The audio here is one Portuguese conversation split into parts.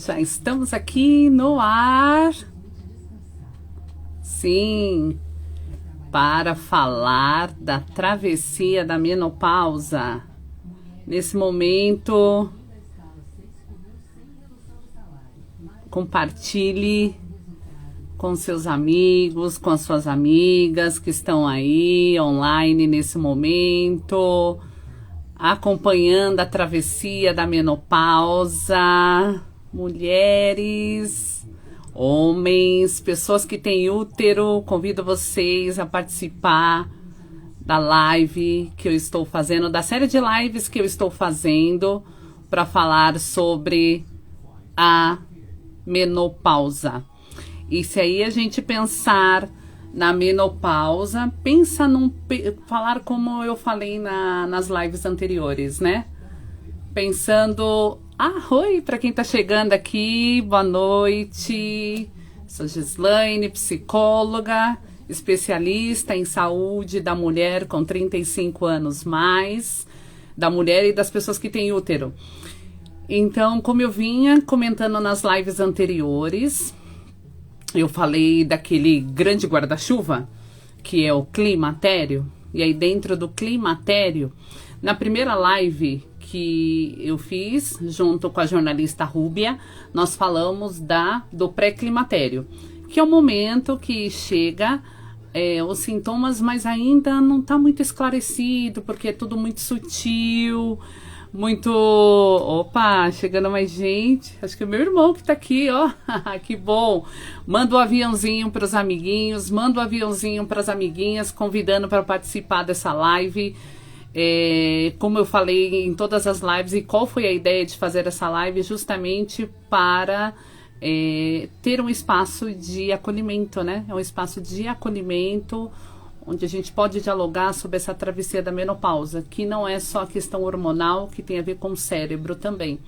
Já estamos aqui no ar. Sim, para falar da travessia da menopausa. Nesse momento, compartilhe com seus amigos, com as suas amigas que estão aí online nesse momento, acompanhando a travessia da menopausa. Mulheres, homens, pessoas que têm útero, convido vocês a participar da live que eu estou fazendo, da série de lives que eu estou fazendo para falar sobre a menopausa. E se aí a gente pensar na menopausa, pensa falar como eu falei nas lives anteriores, né? Pensando, oi, para quem está chegando aqui, boa noite. Sou Gislaine, psicóloga, especialista em saúde da mulher com 35 anos mais, da mulher e das pessoas que têm útero. Então, como eu vinha comentando nas lives anteriores, eu falei daquele grande guarda-chuva, que é o climatério. E aí dentro do climatério, na primeira live que eu fiz, junto com a jornalista Rúbia, nós falamos do pré-climatério, que é o momento que chega os sintomas, mas ainda não está muito esclarecido, porque é tudo muito sutil, muito... Opa, chegando mais gente. Acho que é meu irmão que tá aqui, ó. Que bom. Manda um aviãozinho para os amiguinhos, manda um aviãozinho para as amiguinhas, convidando para participar dessa live. Como eu falei em todas as lives, e qual foi a ideia de fazer essa live? Justamente para ter um espaço de acolhimento, né? É um espaço de acolhimento onde a gente pode dialogar sobre essa travessia da menopausa, que não é só a questão hormonal, que tem a ver com o cérebro também.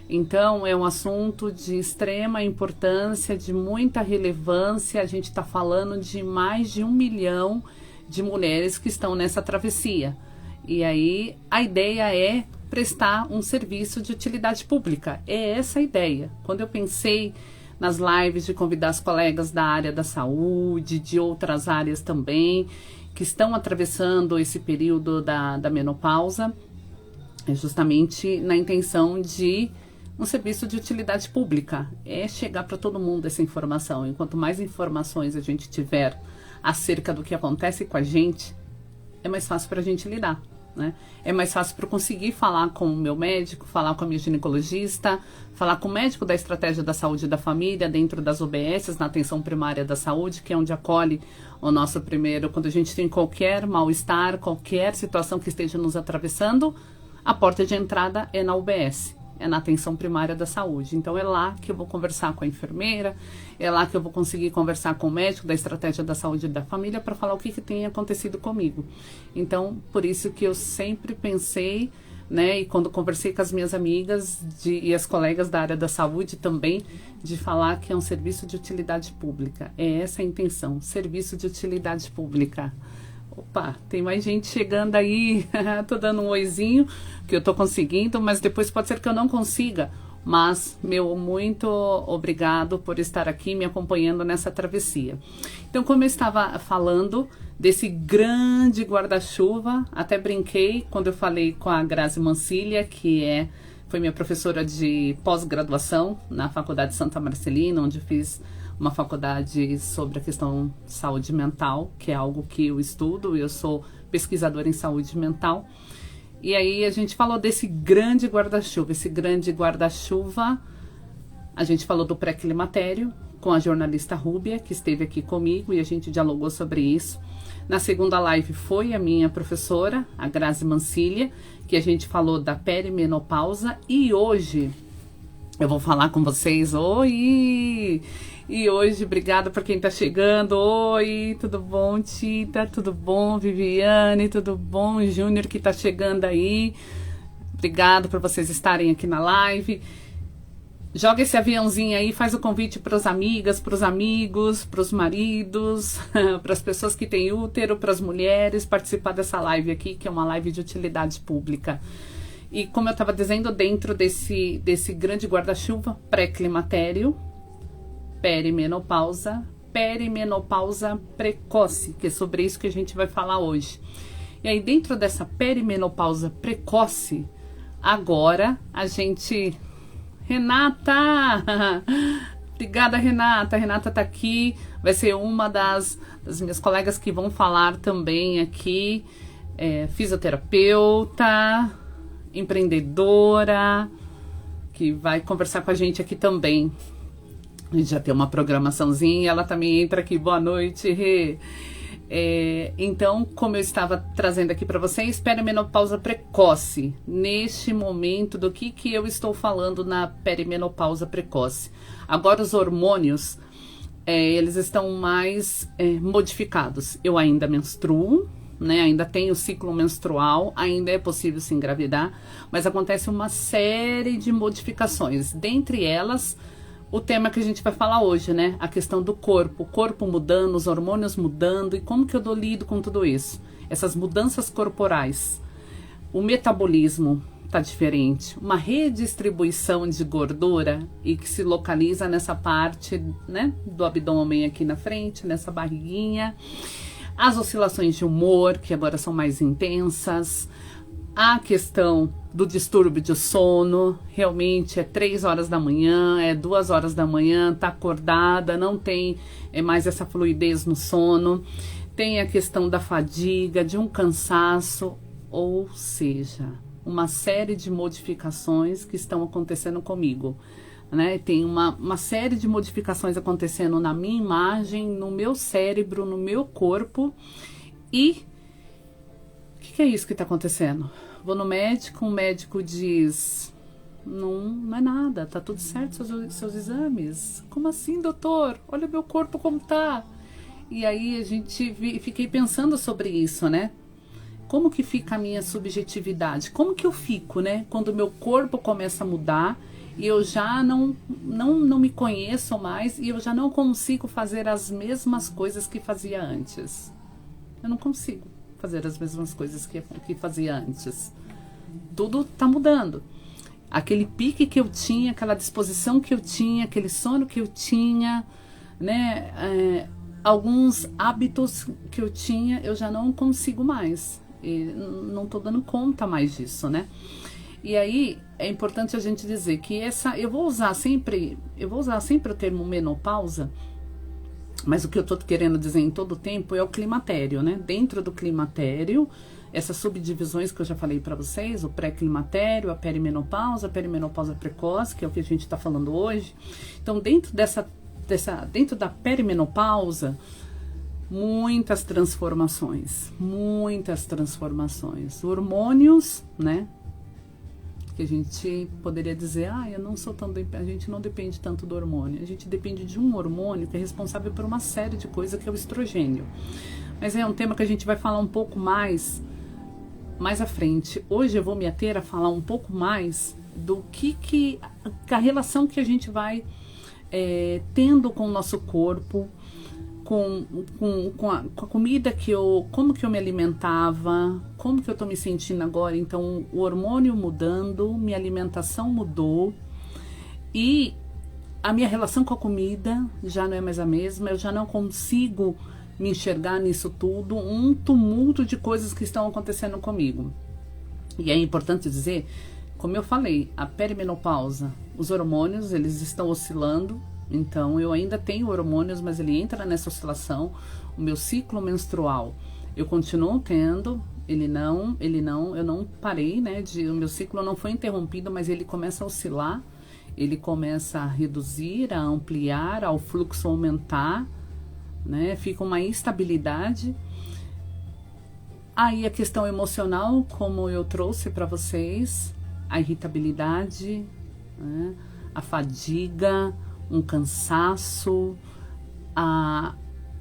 Então, é um assunto de extrema importância, de muita relevância. A gente está falando de mais de 1 milhão de mulheres que estão nessa travessia. E aí, a ideia é prestar um serviço de utilidade pública. É essa a ideia. Quando eu pensei nas lives de convidar as colegas da área da saúde, de outras áreas também, que estão atravessando esse período da menopausa, é justamente na intenção de um serviço de utilidade pública. É chegar para todo mundo essa informação. E quanto mais informações a gente tiver acerca do que acontece com a gente, é mais fácil para a gente lidar, né? É mais fácil para eu conseguir falar com o meu médico, falar com a minha ginecologista, falar com o médico da estratégia da saúde da família dentro das UBSs, na atenção primária da saúde, que é onde acolhe o nosso primeiro, quando a gente tem qualquer mal-estar, qualquer situação que esteja nos atravessando, a porta de entrada é na UBS, é na atenção primária da saúde. Então é lá que eu vou conversar com a enfermeira, é lá que eu vou conseguir conversar com o médico da estratégia da saúde da família para falar o que tem acontecido comigo. Então, por isso que eu sempre pensei, né, e quando conversei com as minhas amigas e as colegas da área da saúde também, de falar que é um serviço de utilidade pública. É essa a intenção, serviço de utilidade pública. Opa, tem mais gente chegando aí. Tô dando um oizinho, que eu tô conseguindo, mas depois pode ser que eu não consiga. Mas, muito obrigado por estar aqui me acompanhando nessa travessia. Então, como eu estava falando desse grande guarda-chuva, até brinquei quando eu falei com a Grazi Mancilha, que foi minha professora de pós-graduação na Faculdade Santa Marcelina, onde fiz uma faculdade sobre a questão de saúde mental, que é algo que eu estudo, eu sou pesquisadora em saúde mental. E aí a gente falou desse grande guarda-chuva. Esse grande guarda-chuva, a gente falou do pré-climatério com a jornalista Rúbia, que esteve aqui comigo, e a gente dialogou sobre isso. Na segunda live foi a minha professora, a Grazi Mancilha, que a gente falou da perimenopausa. E hoje eu vou falar com vocês. Oi! E hoje, obrigada por quem tá chegando. Oi, tudo bom, Tita? Tudo bom, Viviane? Tudo bom, Júnior, que tá chegando aí? Obrigado por vocês estarem aqui na live. Joga esse aviãozinho aí, faz o convite para as amigas, para os amigos, para os maridos, para as pessoas que têm útero, para as mulheres, participar dessa live aqui, que é uma live de utilidade pública. E como eu estava dizendo, dentro desse grande guarda-chuva, pré-climatério, perimenopausa precoce, que é sobre isso que a gente vai falar hoje. E aí, dentro dessa perimenopausa precoce, agora a gente... Renata! Obrigada, Renata. A Renata tá aqui, vai ser uma das minhas colegas que vão falar também aqui. Fisioterapeuta, empreendedora, que vai conversar com a gente aqui também. A gente já tem uma programaçãozinha, ela também entra aqui. Boa noite, Rê. Então, como eu estava trazendo aqui para vocês, perimenopausa precoce. Neste momento, do que eu estou falando na perimenopausa precoce? Agora, os hormônios, eles estão mais modificados. Eu ainda menstruo, né? Ainda tenho ciclo menstrual, ainda é possível se engravidar, mas acontece uma série de modificações. Dentre elas, o tema que a gente vai falar hoje, né? A questão do corpo, o corpo mudando, os hormônios mudando, e como que eu lido com tudo isso? Essas mudanças corporais. O metabolismo tá diferente, uma redistribuição de gordura e que se localiza nessa parte, né, do abdômen aqui na frente, nessa barriguinha. As oscilações de humor, que agora são mais intensas. A questão do distúrbio de sono, realmente é 3 horas da manhã, 2 horas da manhã, tá acordada, não tem mais essa fluidez no sono. Tem a questão da fadiga, de um cansaço, ou seja, uma série de modificações que estão acontecendo comigo, né? Tem uma série de modificações acontecendo na minha imagem, no meu cérebro, no meu corpo. E o que é isso que está acontecendo? Vou no médico, o médico diz: não é nada, tá tudo certo seus exames. Como assim, doutor? Olha o meu corpo como tá. E aí fiquei pensando sobre isso, né? Como que fica a minha subjetividade? Como que eu fico, né? Quando o meu corpo começa a mudar e eu já não me conheço mais e eu já não consigo fazer as mesmas coisas que fazia antes. Eu não consigo fazer as mesmas coisas que fazia antes. Tudo tá mudando. Aquele pique que eu tinha, aquela disposição que eu tinha, aquele sono que eu tinha, né? Alguns hábitos que eu tinha, eu já não consigo mais. E não tô dando conta mais disso, né? E aí é importante a gente dizer que eu vou usar sempre o termo menopausa, mas o que eu tô querendo dizer em todo o tempo é o climatério, né? Dentro do climatério, essas subdivisões que eu já falei para vocês, o pré-climatério, a perimenopausa precoce, que é o que a gente tá falando hoje. Então, dentro dentro da perimenopausa, muitas transformações. Hormônios, né? Que a gente poderia dizer, eu não sou tão... A gente não depende tanto do hormônio. A gente depende de um hormônio que é responsável por uma série de coisas, que é o estrogênio. Mas é um tema que a gente vai falar um pouco mais à frente. Hoje eu vou me ater a falar um pouco mais do que a relação que a gente vai tendo com o nosso corpo, com a comida como que eu me alimentava, como que eu tô me sentindo agora. Então, o hormônio mudando, minha alimentação mudou e a minha relação com a comida já não é mais a mesma, eu já não consigo me enxergar nisso tudo, um tumulto de coisas que estão acontecendo comigo. E é importante dizer, como eu falei, a perimenopausa, os hormônios, eles estão oscilando. Então, eu ainda tenho hormônios, mas ele entra nessa oscilação. O meu ciclo menstrual, eu continuo tendo, eu não parei, né? O meu ciclo não foi interrompido, mas ele começa a oscilar, ele começa a reduzir, a ampliar, ao fluxo aumentar, né? Fica uma instabilidade. Aí a questão emocional, como eu trouxe para vocês, a irritabilidade, né? A fadiga, um cansaço,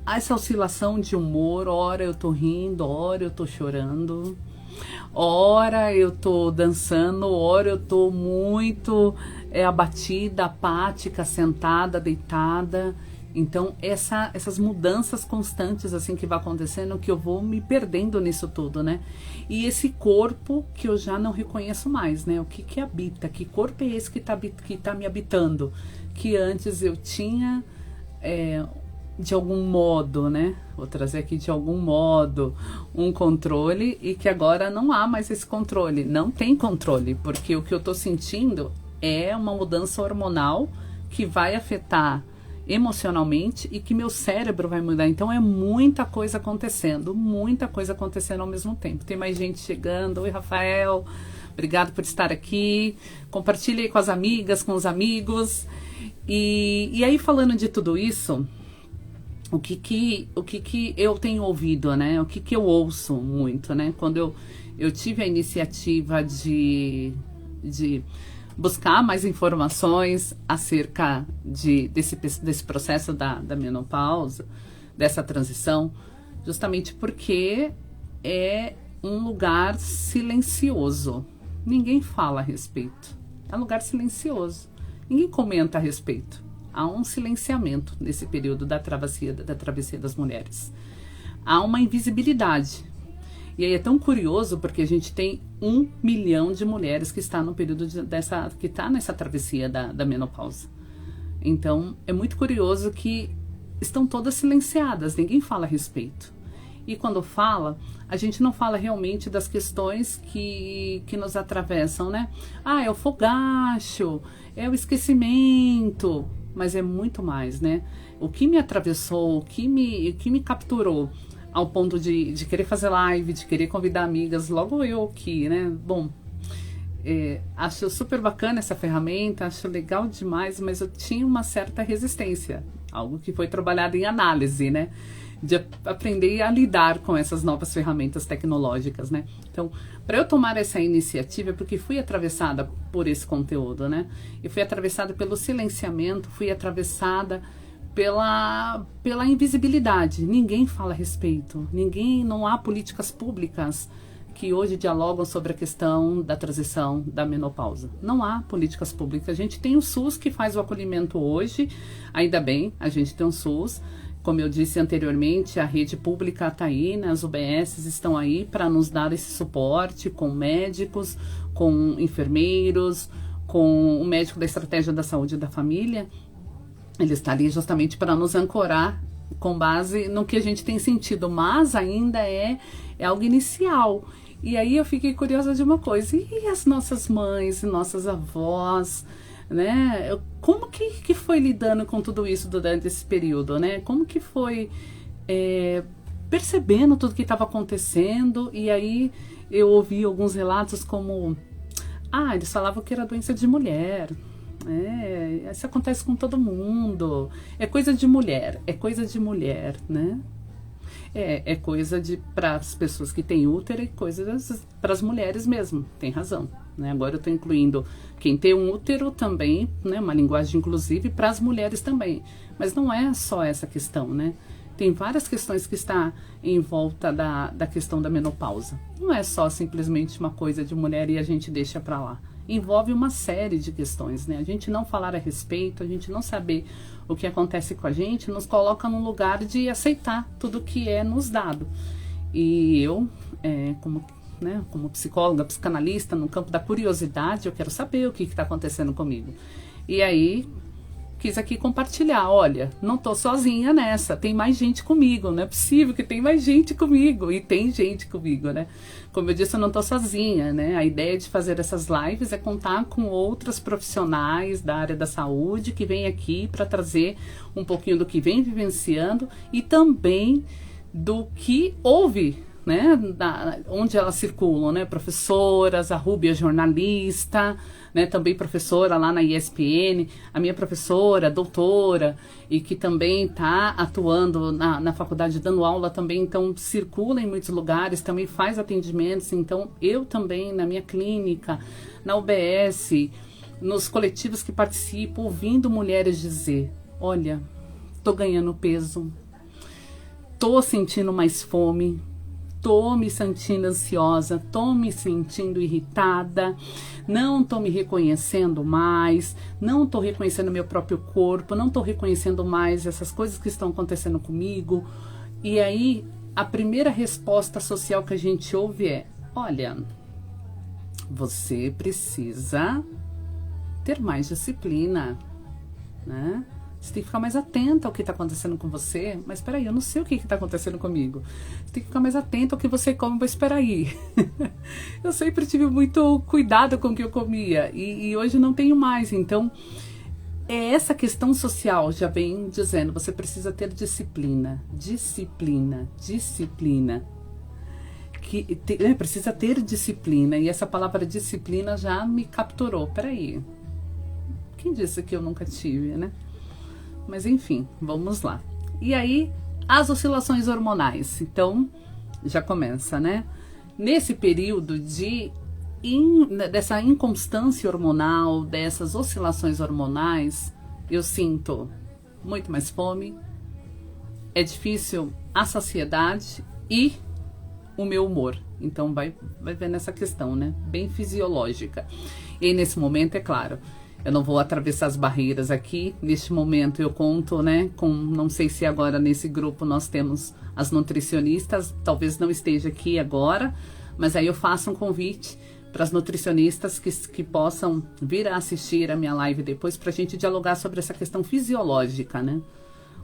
essa oscilação de humor. Ora eu tô rindo, ora eu tô chorando, ora eu tô dançando, ora eu tô muito abatida, apática, sentada, deitada. Então, essas mudanças constantes, assim, que vai acontecendo, que eu vou me perdendo nisso tudo, né? E esse corpo que eu já não reconheço mais, né? O que habita? Que corpo é esse que tá me habitando? Que antes eu tinha, de algum modo, né? Vou trazer aqui de algum modo um controle e que agora não há mais esse controle. Não tem controle, porque o que eu tô sentindo é uma mudança hormonal que vai afetar emocionalmente e que meu cérebro vai mudar. Então é muita coisa acontecendo ao mesmo tempo. Tem mais gente chegando. Oi, Rafael, obrigado por estar aqui. Compartilhe aí com as amigas, com os amigos. E aí, falando de tudo isso, o que eu tenho ouvido, né? O que eu ouço muito, né? Quando eu tive a iniciativa de buscar mais informações acerca desse processo da menopausa, dessa transição, justamente porque é um lugar silencioso. Ninguém fala a respeito. É um lugar silencioso. Ninguém comenta a respeito. Há um silenciamento nesse período da travessia das mulheres. Há uma invisibilidade. E aí é tão curioso porque a gente tem 1 milhão de mulheres que está no período que está nessa travessia da menopausa. Então é muito curioso que estão todas silenciadas, ninguém fala a respeito. E quando fala, a gente não fala realmente das questões que nos atravessam, né? Ah, é o fogacho, é o esquecimento, mas é muito mais, né? O que me atravessou, o que me capturou ao ponto de querer fazer live, de querer convidar amigas, logo eu aqui, né? Bom, acho super bacana essa ferramenta, acho legal demais, mas eu tinha uma certa resistência, algo que foi trabalhado em análise, né? De aprender a lidar com essas novas ferramentas tecnológicas, né? Então, para eu tomar essa iniciativa, é porque fui atravessada por esse conteúdo, né? E fui atravessada pelo silenciamento, fui atravessada pela invisibilidade. Ninguém fala a respeito, não há políticas públicas que hoje dialogam sobre a questão da transição da menopausa. Não há políticas públicas. A gente tem o SUS que faz o acolhimento hoje, ainda bem, a gente tem o SUS. Como eu disse anteriormente, a rede pública está aí, né? As UBSs estão aí para nos dar esse suporte com médicos, com enfermeiros, com o médico da estratégia da saúde da família. Ele está ali justamente para nos ancorar com base no que a gente tem sentido, mas ainda é algo inicial. E aí eu fiquei curiosa de uma coisa, e as nossas mães e nossas avós, né? Como que foi lidando com tudo isso durante esse período, né? Como que foi percebendo tudo que estava acontecendo? E aí eu ouvi alguns relatos como, eles falavam que era doença de mulher. Isso acontece com todo mundo. É coisa de mulher, né? É coisa para as pessoas que têm útero e coisas para as mulheres mesmo, tem razão, né? Agora eu estou incluindo quem tem um útero também, né? Uma linguagem inclusive para as mulheres também. Mas não é só essa questão, né? Tem várias questões que está em volta da questão da menopausa. Não é só simplesmente uma coisa de mulher e a gente deixa para lá. Envolve uma série de questões, né? A gente não falar a respeito, a gente não saber o que acontece com a gente, nos coloca num lugar de aceitar tudo que é nos dado. E eu, como psicóloga, psicanalista, no campo da curiosidade, eu quero saber o que está acontecendo comigo. E aí, quis aqui compartilhar, olha, não tô sozinha nessa, tem mais gente comigo, não é possível que tem mais gente comigo, e tem gente comigo, né? Como eu disse, eu não tô sozinha, né? A ideia de fazer essas lives é contar com outras profissionais da área da saúde que vêm aqui para trazer um pouquinho do que vem vivenciando e também do que houve, né, onde elas circulam, né, professoras, a Rúbia jornalista, né, também professora lá na ESPN, a minha professora, doutora, e que também está atuando na faculdade dando aula também, então circula em muitos lugares, também faz atendimentos, então eu também na minha clínica, na UBS, nos coletivos que participo, ouvindo mulheres dizer, olha, tô ganhando peso, tô sentindo mais fome, tô me sentindo ansiosa, tô me sentindo irritada, não tô me reconhecendo mais, não tô reconhecendo meu próprio corpo, não tô reconhecendo mais essas coisas que estão acontecendo comigo. E aí, a primeira resposta social que a gente ouve é: olha, você precisa ter mais disciplina, né? Você tem que ficar mais atenta ao que está acontecendo com você. Mas espera aí, eu não sei o que está acontecendo comigo. Você tem que ficar mais atenta ao que você come. Mas espera aí. Eu sempre tive muito cuidado com o que eu comia. E hoje não tenho mais. Então, essa questão social já vem dizendo: você precisa ter disciplina. Disciplina. Disciplina. Precisa ter disciplina. E essa palavra disciplina já me capturou. Espera aí. Quem disse que eu nunca tive, né? Mas enfim, vamos lá. E aí, as oscilações hormonais. Então, já começa, né? Nesse período dessa inconstância hormonal, dessas oscilações hormonais, eu sinto muito mais fome, é difícil a saciedade e o meu humor. Então, vai ver nessa questão, né? Bem fisiológica. E nesse momento, é claro, eu não vou atravessar as barreiras aqui. Neste momento eu conto, né, não sei se agora nesse grupo nós temos as nutricionistas, talvez não esteja aqui agora, mas aí eu faço um convite para as nutricionistas que possam vir a assistir a minha live depois, para a gente dialogar sobre essa questão fisiológica, né?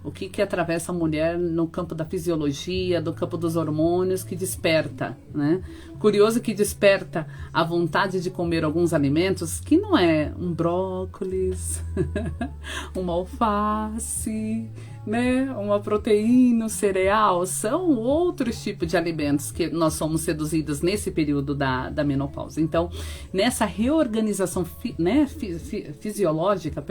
O que atravessa a mulher no campo da fisiologia, do campo dos hormônios, que desperta, né? Curioso que desperta a vontade de comer alguns alimentos que não é um brócolis, uma alface, né? Uma proteína, um cereal. São outros tipos de alimentos que nós somos seduzidos nesse período da menopausa. Então, nessa reorganização fisiológica,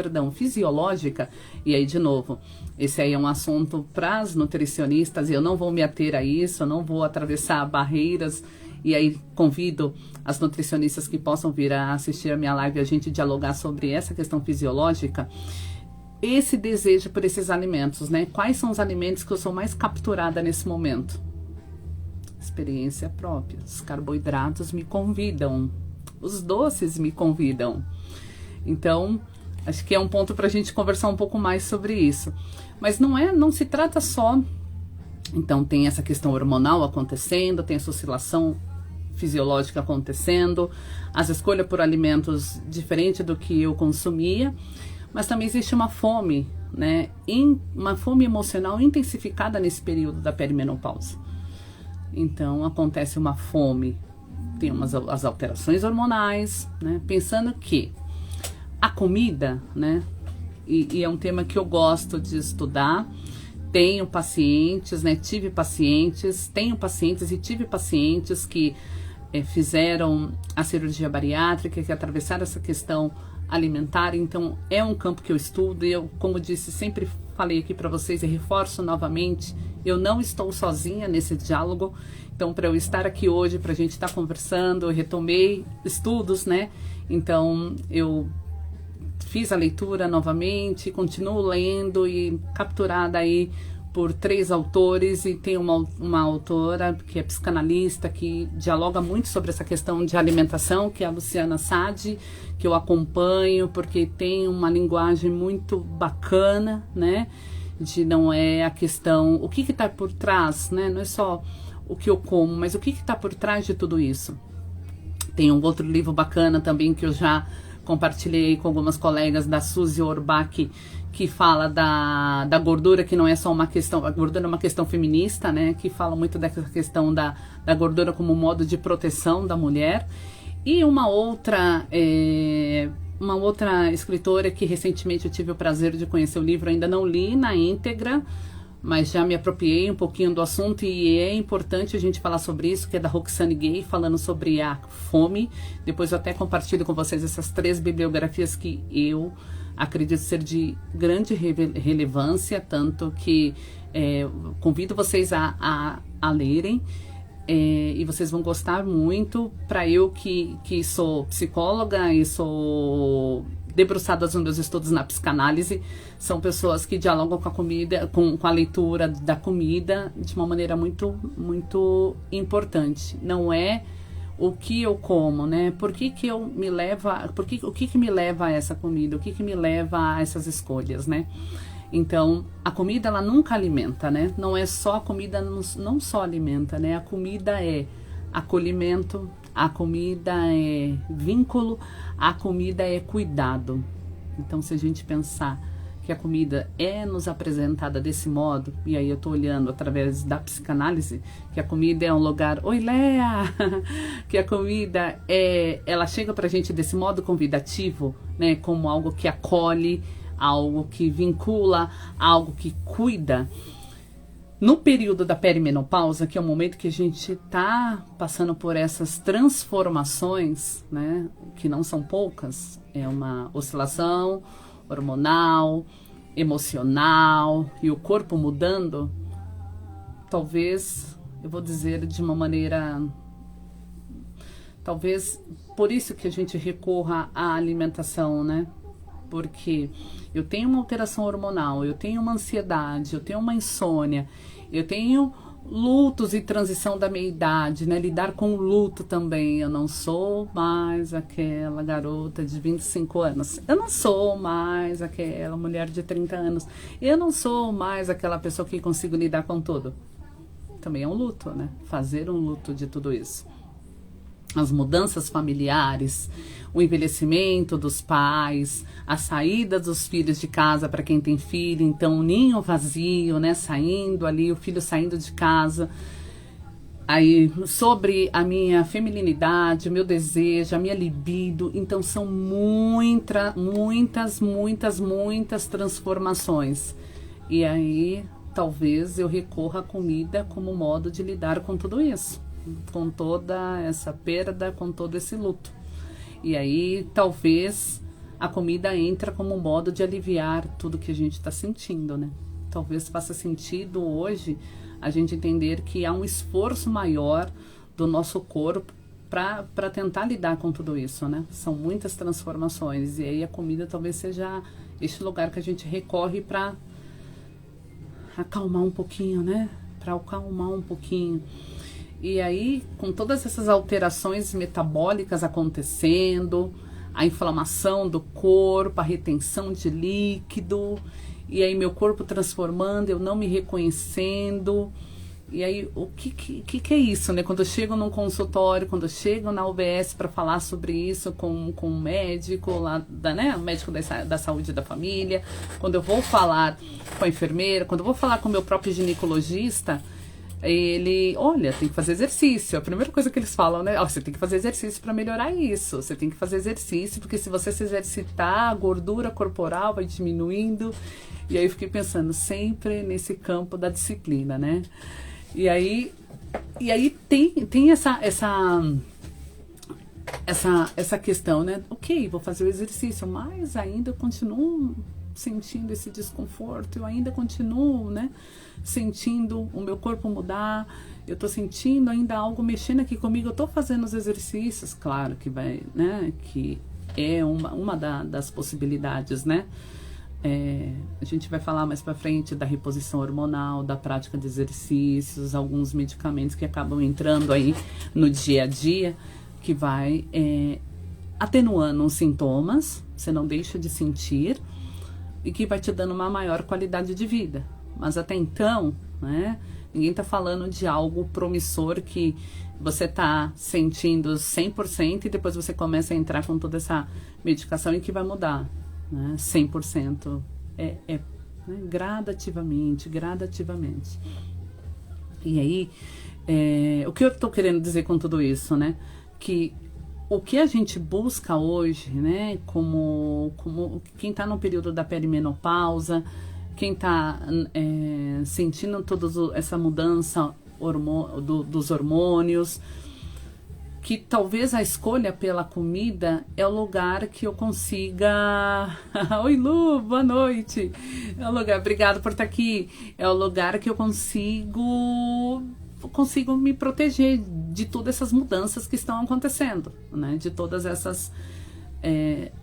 e aí de novo, esse aí é um assunto para as nutricionistas, e eu não vou me ater a isso, eu não vou atravessar barreiras, e aí convido as nutricionistas que possam vir a assistir a minha live e a gente dialogar sobre essa questão fisiológica, esse desejo por esses alimentos, né? Quais são os alimentos que eu sou mais capturada nesse momento? Experiência própria. Os carboidratos me convidam, os doces me convidam. Então, acho que é um ponto para a gente conversar um pouco mais sobre isso. Mas não se trata só. Então, tem essa questão hormonal acontecendo, tem essa oscilação fisiológica acontecendo, as escolhas por alimentos diferentes do que eu consumia, mas também existe uma fome, né? Uma fome emocional intensificada nesse período da perimenopausa. Então, acontece uma fome, tem as alterações hormonais, né? Pensando que a comida, né? E é um tema que eu gosto de estudar. Tenho pacientes, né? Tenho pacientes e tive pacientes que fizeram a cirurgia bariátrica, que atravessaram essa questão alimentar. Então, é um campo que eu estudo e eu, como disse, sempre falei aqui para vocês e reforço novamente, eu não estou sozinha nesse diálogo. Então, para eu estar aqui hoje, para a gente estar conversando, eu retomei estudos, né? Então, eu fiz a leitura novamente, continuo lendo e capturada aí por 3 autores, e tem uma autora que é psicanalista, que dialoga muito sobre essa questão de alimentação, que é a Luciana Sadi, que eu acompanho, porque tem uma linguagem muito bacana, né? Não é a questão, o que está por trás, né? Não é só o que eu como, mas o que está por trás de tudo isso. Tem um outro livro bacana também que eu já compartilhei com algumas colegas, da Suzy Orbach, que fala da gordura, que não é só uma questão, a gordura é uma questão feminista, né? Que fala muito dessa questão da gordura como modo de proteção da mulher. E uma outra escritora que recentemente eu tive o prazer de conhecer o livro, ainda não li na íntegra, mas já me apropriei um pouquinho do assunto, e é importante a gente falar sobre isso, que é da Roxane Gay, falando sobre a fome. Depois eu até compartilho com vocês essas 3 bibliografias que eu acredito ser de grande relevância, tanto que convido vocês a lerem, e vocês vão gostar muito. Para eu que sou psicóloga e sou debruçadas nos meus estudos na psicanálise, são pessoas que dialogam com a comida, com a leitura da comida de uma maneira muito, muito importante. Não é o que eu como, né? O que que me leva a essa comida? O que que me leva a essas escolhas, né? Então, a comida, ela nunca alimenta, né? Não é só a comida, não só alimenta, né? A comida é acolhimento, a comida é vínculo, a comida é cuidado. Então, se a gente pensar que a comida é nos apresentada desse modo, e aí eu tô olhando através da psicanálise, que a comida é um lugar, oi Léa, que a comida ela chega pra gente desse modo convidativo, né, como algo que acolhe, algo que vincula, algo que cuida. No período da perimenopausa, que é o momento que a gente tá passando por essas transformações, né, que não são poucas, é uma oscilação hormonal, emocional e o corpo mudando, talvez, eu vou dizer de uma maneira, talvez por isso que a gente recorra à alimentação, né? Porque eu tenho uma alteração hormonal, eu tenho uma ansiedade, eu tenho uma insônia, eu tenho lutos e transição da meia idade, né? Lidar com o luto também. Eu não sou mais aquela garota de 25 anos. Eu não sou mais aquela mulher de 30 anos. Eu não sou mais aquela pessoa que consigo lidar com tudo. Também é um luto, né? Fazer um luto de tudo isso. As mudanças familiares, o envelhecimento dos pais, a saída dos filhos de casa para quem tem filho, então o ninho vazio, né, saindo ali, o filho saindo de casa. Aí, sobre a minha feminilidade, o meu desejo, a minha libido, então são muitas transformações. E aí, talvez eu recorra à comida como modo de lidar com tudo isso, com toda essa perda, com todo esse luto. E aí, talvez a comida entra como um modo de aliviar tudo que a gente está sentindo, né? Talvez faça sentido hoje a gente entender que há um esforço maior do nosso corpo para tentar lidar com tudo isso, né? São muitas transformações e aí a comida talvez seja este lugar que a gente recorre para acalmar um pouquinho, né? Para acalmar um pouquinho. E aí, com todas essas alterações metabólicas acontecendo, a inflamação do corpo, a retenção de líquido, e aí meu corpo transformando, eu não me reconhecendo. E aí, o que é isso, né? Quando eu chego num consultório, quando eu chego na UBS para falar sobre isso com um médico, lá, né? O médico da saúde da família, quando eu vou falar com a enfermeira, quando eu vou falar com o meu próprio ginecologista, ele, olha, tem que fazer exercício. A primeira coisa que eles falam, né? Você tem que fazer exercício para melhorar isso. Você tem que fazer exercício, porque se você se exercitar, a gordura corporal vai diminuindo. E aí eu fiquei pensando sempre nesse campo da disciplina, né? E aí tem essa questão, né? Ok, vou fazer o exercício, mas ainda eu continuo sentindo esse desconforto, eu ainda continuo, né, sentindo o meu corpo mudar, eu tô sentindo ainda algo mexendo aqui comigo, eu tô fazendo os exercícios, claro que vai, né, que é uma das possibilidades, né, a gente vai falar mais pra frente da reposição hormonal, da prática de exercícios, alguns medicamentos que acabam entrando aí no dia a dia, que vai atenuando os sintomas, você não deixa de sentir, e que vai te dando uma maior qualidade de vida. Mas até então, né, ninguém tá falando de algo promissor que você tá sentindo 100% e depois você começa a entrar com toda essa medicação e que vai mudar, né, 100%. Né, gradativamente. E aí, o que eu tô querendo dizer com tudo isso, né, que o que a gente busca hoje, né, como quem está no período da perimenopausa, quem está sentindo toda essa mudança dos hormônios, que talvez a escolha pela comida é o lugar que eu consiga... Oi, Lu, boa noite! É o lugar, obrigada por estar aqui. É o lugar que eu consigo me proteger de todas essas mudanças que estão acontecendo, né? De todas essas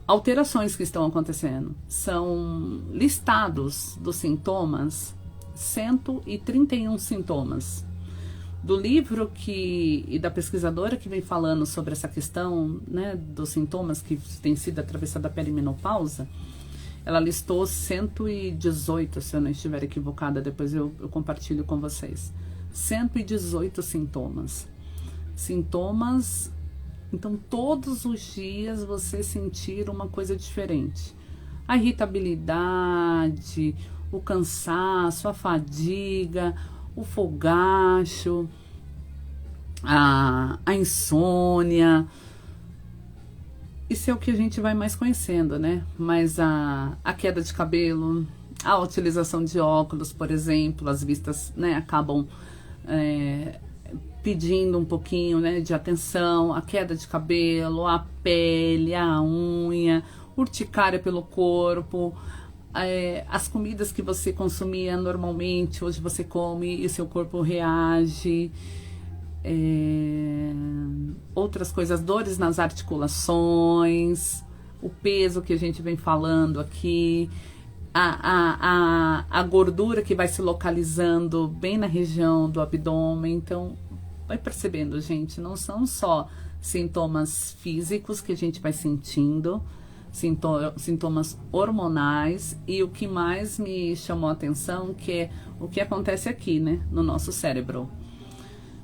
alterações que estão acontecendo. São listados dos sintomas, 131 sintomas. Do livro e da pesquisadora que vem falando sobre essa questão, né, dos sintomas que tem sido atravessada pela perimenopausa, ela listou 118, se eu não estiver equivocada, depois eu compartilho com vocês. 118 sintomas. Sintomas, então todos os dias você sentir uma coisa diferente. A irritabilidade, o cansaço, a fadiga, o fogacho, a insônia. Isso é o que a gente vai mais conhecendo, né? Mas a queda de cabelo, a utilização de óculos, por exemplo, as vistas, né, acabam pedindo um pouquinho, né, de atenção, a queda de cabelo, a pele, a unha, urticária pelo corpo, as comidas que você consumia normalmente, hoje você come e seu corpo reage. Outras coisas, dores nas articulações, o peso que a gente vem falando aqui, a gordura que vai se localizando bem na região do abdômen. Então, vai percebendo, gente, não são só sintomas físicos que a gente vai sentindo, sintomas hormonais, e o que mais me chamou a atenção que é o que acontece aqui, né, no nosso cérebro.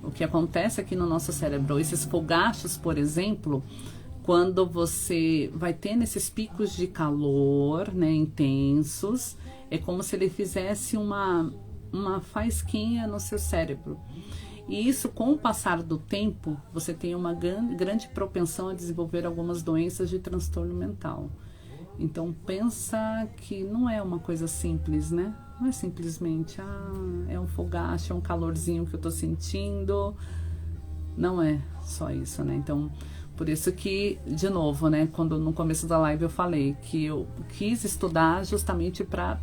O que acontece aqui no nosso cérebro, esses fogachos, por exemplo, quando você vai tendo esses picos de calor, né, intensos, é como se ele fizesse uma faísquinha no seu cérebro. E isso, com o passar do tempo, você tem uma grande propensão a desenvolver algumas doenças de transtorno mental. Então, pensa que não é uma coisa simples, né? Não é simplesmente, é um fogacho, é um calorzinho que eu tô sentindo. Não é só isso, né? Então, por isso que, de novo, né? Quando no começo da live eu falei que eu quis estudar justamente para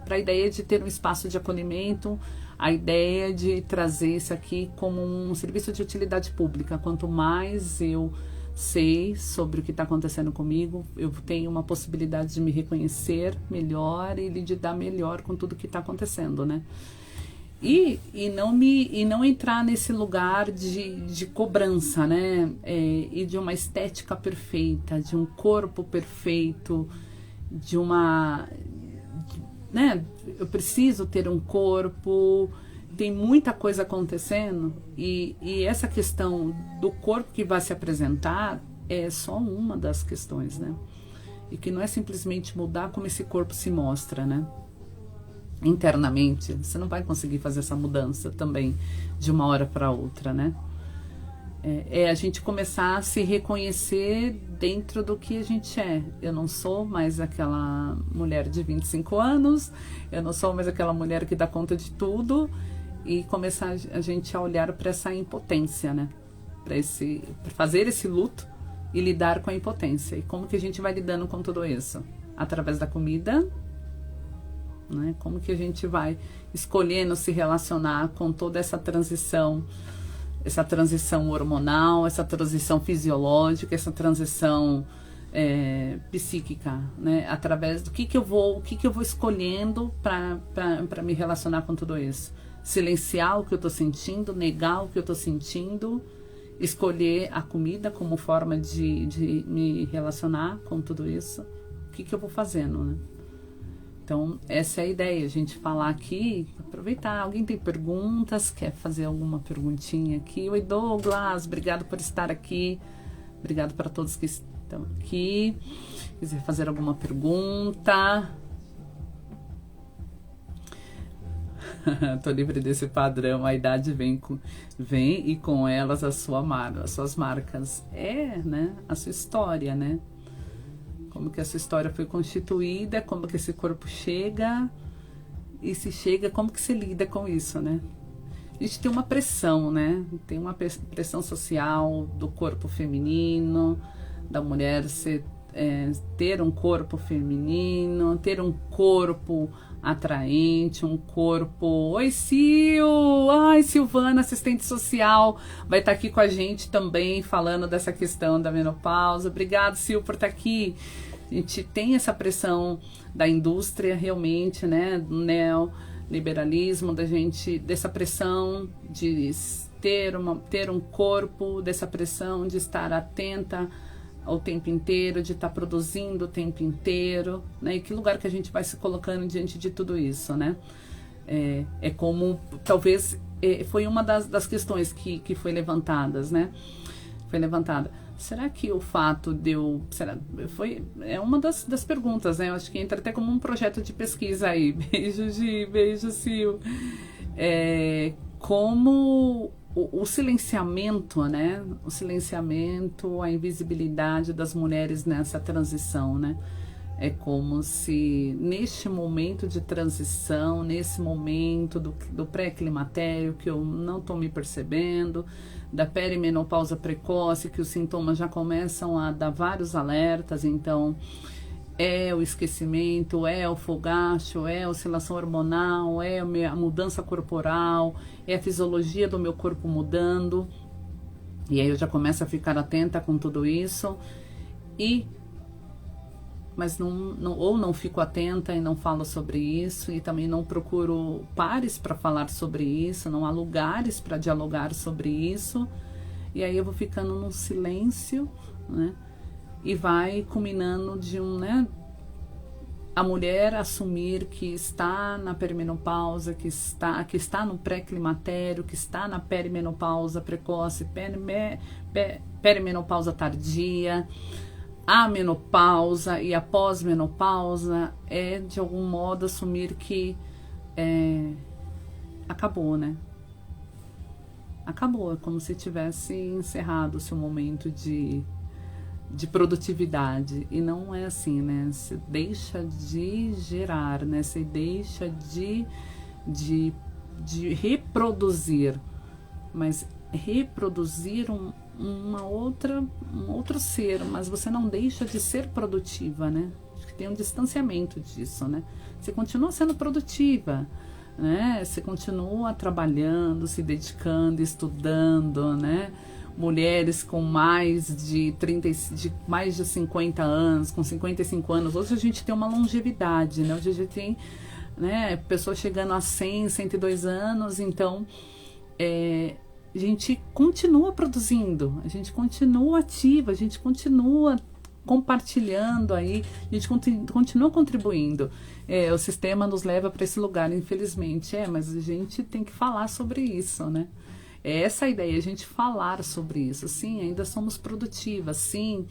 a ideia de ter um espaço de acolhimento, a ideia de trazer isso aqui como um serviço de utilidade pública. Quanto mais eu sei sobre o que está acontecendo comigo, eu tenho uma possibilidade de me reconhecer melhor e lidar melhor com tudo que está acontecendo, né? E não entrar nesse lugar de cobrança, né? E de uma estética perfeita, de um corpo perfeito, né? Eu preciso ter um corpo. Tem muita coisa acontecendo e essa questão do corpo que vai se apresentar é só uma das questões, né? E que não é simplesmente mudar como esse corpo se mostra, né? Internamente, você não vai conseguir fazer essa mudança também de uma hora para outra, né? É a gente começar a se reconhecer dentro do que a gente é. Eu não sou mais aquela mulher de 25 anos, eu não sou mais aquela mulher que dá conta de tudo. E começar a gente a olhar para essa impotência, né? Para fazer esse luto e lidar com a impotência. E como que a gente vai lidando com tudo isso? Através da comida, né? Como que a gente vai escolhendo se relacionar com toda essa transição hormonal, essa transição fisiológica, essa transição psíquica, né? Através do que eu vou escolhendo para me relacionar com tudo isso. Silenciar o que eu estou sentindo, negar o que eu estou sentindo, escolher a comida como forma de me relacionar com tudo isso. O que eu vou fazendo, né? Então, essa é a ideia, a gente falar aqui, aproveitar. Alguém tem perguntas, quer fazer alguma perguntinha aqui? Oi, Douglas, obrigado por estar aqui. Obrigado para todos que estão aqui. Quiser fazer alguma pergunta... Tô livre desse padrão, a idade vem e com elas as suas marcas. Né? A sua história, né? Como que essa história foi constituída, como que esse corpo chega, e se chega, como que se lida com isso, né? A gente tem uma pressão, né? Tem uma pressão social do corpo feminino, da mulher ser ter um corpo feminino, ter um corpo atraente, um corpo... Oi, Sil! Ai, Silvana, assistente social, vai estar aqui com a gente também, falando dessa questão da menopausa. Obrigado, Sil, por estar aqui. A gente tem essa pressão da indústria, realmente, né, do neoliberalismo, dessa pressão de ter um corpo, dessa pressão de estar atenta o tempo inteiro, de estar produzindo o tempo inteiro, né? E que lugar que a gente vai se colocando diante de tudo isso, né? É como, talvez, foi uma das questões que foi levantadas, né? Foi levantada. Será que o fato de eu... É uma das perguntas, né? Eu acho que entra até como um projeto de pesquisa aí. Beijo, Gi, beijo, Sil. Como... O silenciamento, né? O silenciamento, a invisibilidade das mulheres nessa transição, né? É como se neste momento de transição, nesse momento do pré-climatério, que eu não estou me percebendo, da perimenopausa precoce, que os sintomas já começam a dar vários alertas, então é o esquecimento, é o fogacho, é a oscilação hormonal, é a mudança corporal, é a fisiologia do meu corpo mudando. E aí eu já começo a ficar atenta com tudo isso. Mas não fico atenta e não falo sobre isso. E também não procuro pares para falar sobre isso. Não há lugares para dialogar sobre isso. E aí eu vou ficando num silêncio, né? E vai culminando de a mulher assumir que está na perimenopausa, que está no pré-climatério, que está na perimenopausa precoce, perimenopausa tardia, a menopausa e a pós-menopausa é, de algum modo, assumir que acabou, né? Acabou, é como se tivesse encerrado o seu momento de produtividade, e não é assim, né? Você deixa de gerar, né? Você deixa de reproduzir, mas reproduzir um outro ser, mas você não deixa de ser produtiva, né? Acho que tem um distanciamento disso, né? Você continua sendo produtiva, né? Você continua trabalhando, se dedicando, estudando, né? Mulheres com mais de 50 anos, com 55 anos. Hoje a gente tem uma longevidade, né? Hoje a gente tem, né, pessoas chegando a 100, 102 anos. Então, a gente continua produzindo, a gente continua ativa, a gente continua compartilhando aí, a gente continua contribuindo. O sistema nos leva para esse lugar, infelizmente. Mas a gente tem que falar sobre isso, né? Essa a ideia, a gente falar sobre isso. Sim, ainda somos produtivas, sim,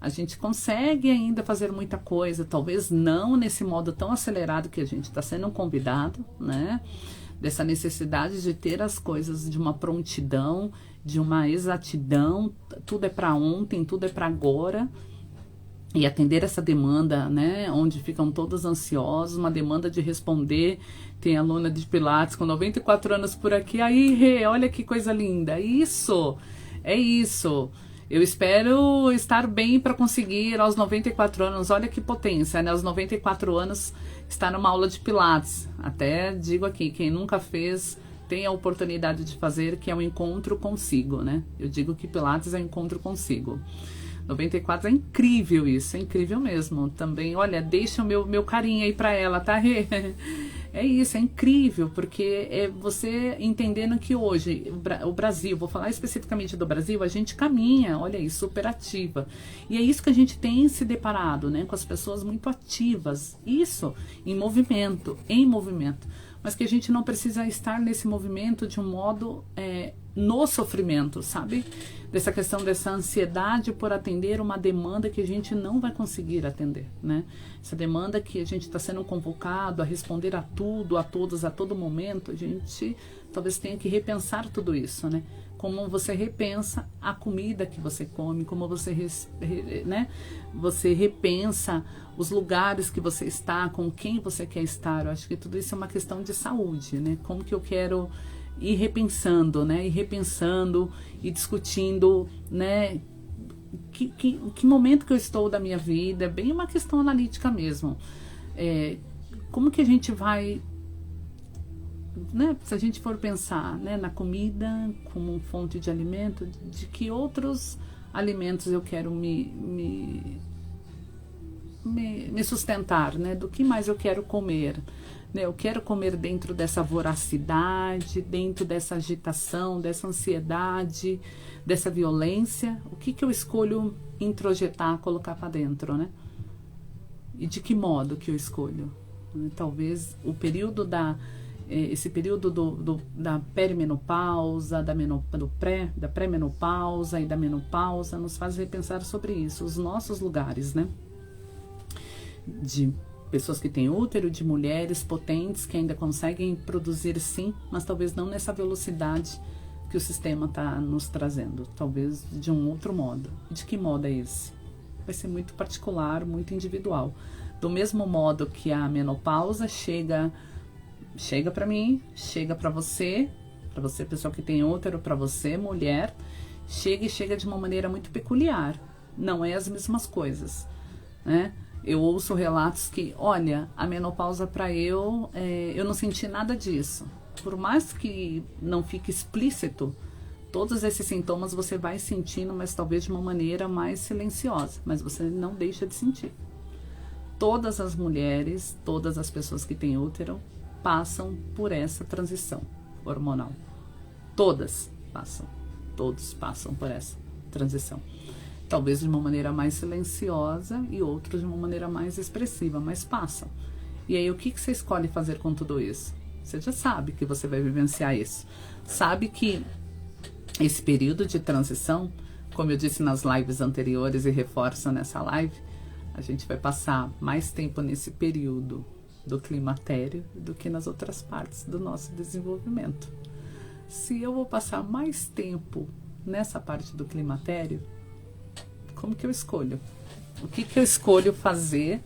a gente consegue ainda fazer muita coisa, talvez não nesse modo tão acelerado que a gente está sendo convidado, né? Dessa necessidade de ter as coisas de uma prontidão, de uma exatidão, tudo é para ontem, tudo é para agora, e atender essa demanda, né, onde ficam todos ansiosos, uma demanda de responder. Tem aluna de Pilates com 94 anos por aqui, aí, Rê, olha que coisa linda, é isso, eu espero estar bem para conseguir aos 94 anos, olha que potência, né, aos 94 anos estar numa aula de Pilates. Até digo aqui, quem nunca fez, tem a oportunidade de fazer, que é um encontro consigo, né, eu digo que Pilates é um encontro consigo. 94 é incrível isso, é incrível mesmo. Também, olha, deixa o meu carinho aí pra ela, tá? É isso, é incrível, porque é você entendendo que hoje o Brasil, vou falar especificamente do Brasil, a gente caminha, olha aí, super ativa. E é isso que a gente tem se deparado, né? Com as pessoas muito ativas, isso, em movimento. Mas que a gente não precisa estar nesse movimento de um modo no sofrimento, sabe? Dessa questão dessa ansiedade por atender uma demanda que a gente não vai conseguir atender, né? Essa demanda que a gente está sendo convocado a responder a tudo, a todos, a todo momento, a gente talvez tenha que repensar tudo isso, né? Como você repensa a comida que você come, como você, né? Você repensa os lugares que você está, com quem você quer estar. Eu acho que tudo isso é uma questão de saúde, né? Como que eu quero ir repensando, né? E repensando e discutindo, né? que momento que eu estou da minha vida, é bem uma questão analítica mesmo. Como que a gente vai, né, se a gente for pensar, né, na comida como fonte de alimento, de que outros alimentos eu quero me sustentar, né, do que mais eu quero comer. Eu quero comer dentro dessa voracidade, dentro dessa agitação, dessa ansiedade, dessa violência. O que eu escolho introjetar, colocar para dentro, né? E de que modo que eu escolho? Talvez o período esse período da perimenopausa, da pré-menopausa e da menopausa nos faz repensar sobre isso, os nossos lugares, né? De pessoas que têm útero, de mulheres potentes que ainda conseguem produzir sim, mas talvez não nessa velocidade que o sistema está nos trazendo, talvez de um outro modo. E de que modo é esse? Vai ser muito particular, muito individual. Do mesmo modo que a menopausa chega para mim, chega para você pessoa que tem útero, para você, mulher, chega de uma maneira muito peculiar. Não é as mesmas coisas, né? Eu ouço relatos que, olha, a menopausa para eu não senti nada disso. Por mais que não fique explícito, todos esses sintomas você vai sentindo, mas talvez de uma maneira mais silenciosa, mas você não deixa de sentir. Todas as mulheres, todas as pessoas que têm útero passam por essa transição hormonal. Todos passam por essa transição. Talvez de uma maneira mais silenciosa e outros de uma maneira mais expressiva, mas passam. E aí o que você escolhe fazer com tudo isso? Você já sabe que você vai vivenciar isso. Sabe que esse período de transição, como eu disse nas lives anteriores e reforço nessa live, a gente vai passar mais tempo nesse período do climatério do que nas outras partes do nosso desenvolvimento. Se eu vou passar mais tempo nessa parte do climatério, como que eu escolho? O que eu escolho fazer,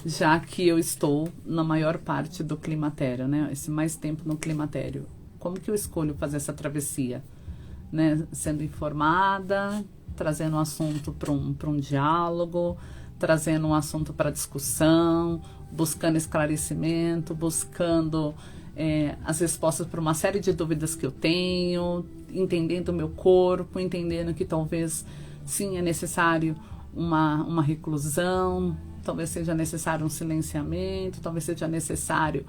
já que eu estou na maior parte do climatério, né? Esse mais tempo no climatério. Como que eu escolho fazer essa travessia? Né? Sendo informada, trazendo um assunto para um diálogo, trazendo um assunto para discussão, buscando esclarecimento, buscando as respostas para uma série de dúvidas que eu tenho, entendendo o meu corpo, entendendo que talvez sim é necessário uma reclusão, talvez seja necessário um silenciamento, talvez seja necessário